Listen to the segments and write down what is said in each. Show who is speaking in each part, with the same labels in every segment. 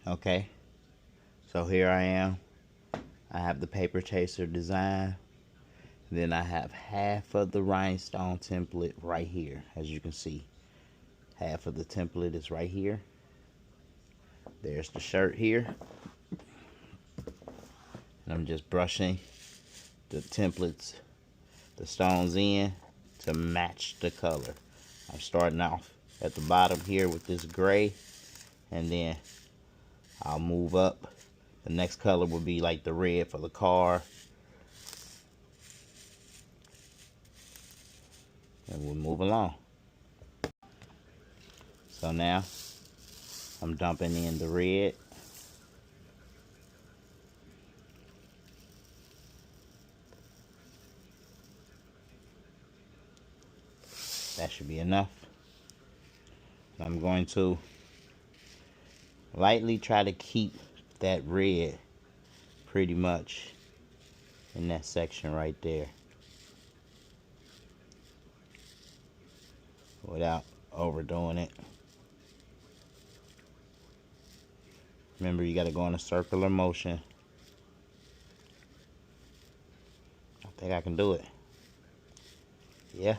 Speaker 1: Okay, so here I am. I have the paper chaser design. Then I have half of the rhinestone template right here. As you can see, half of the template is right here. There's the shirt here. And I'm just brushing the templates, the stones in to match the color. I'm starting off at the bottom here with this gray, and then I'll move up. The next color will be like the red for the car, and we'll move along. So now I'm dumping in the red. That should be enough. I'm going to lightly try to keep that red pretty much in that section right there without overdoing it. Remember, you got to go in a circular motion. I think I can do it. Yeah.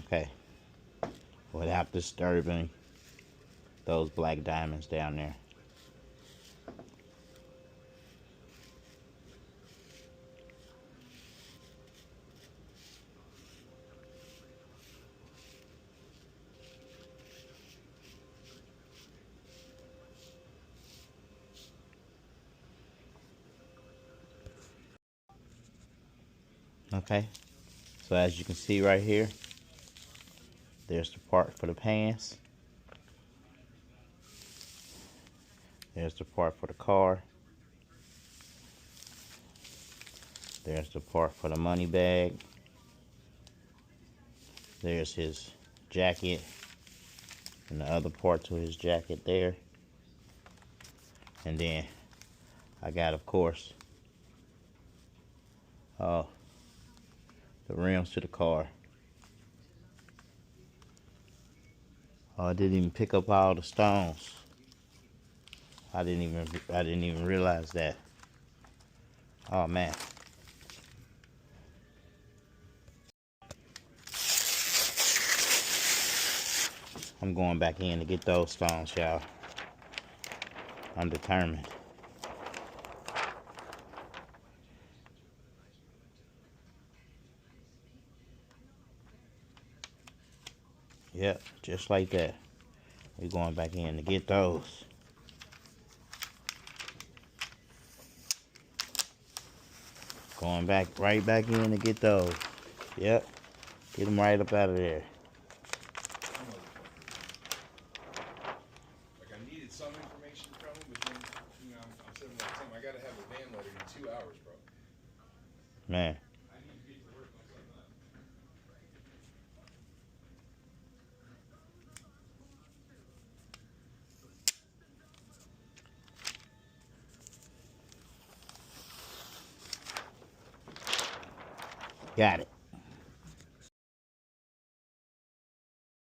Speaker 1: Okay. Without disturbing those black diamonds down there. Okay, so as you can see right here, there's the part for the pants. There's the part for the car. There's the part for the money bag. There's his jacket and the other part to his jacket there. And then I got, of course, the rims to the car. Oh, I didn't even pick up all the stones. I didn't even realize that. Oh man. I'm going back in to get those stones, y'all. I'm determined. Yep, just like that. We're going back in to get those. Going back, right back in to get those. Yep, get them right up out of there.
Speaker 2: Like, I needed some information from him, but then, you know, I'm sitting like, Tim, I gotta have a van loaded in 2 hours, bro.
Speaker 1: Man.
Speaker 2: I need to get to work on something.
Speaker 1: Got it.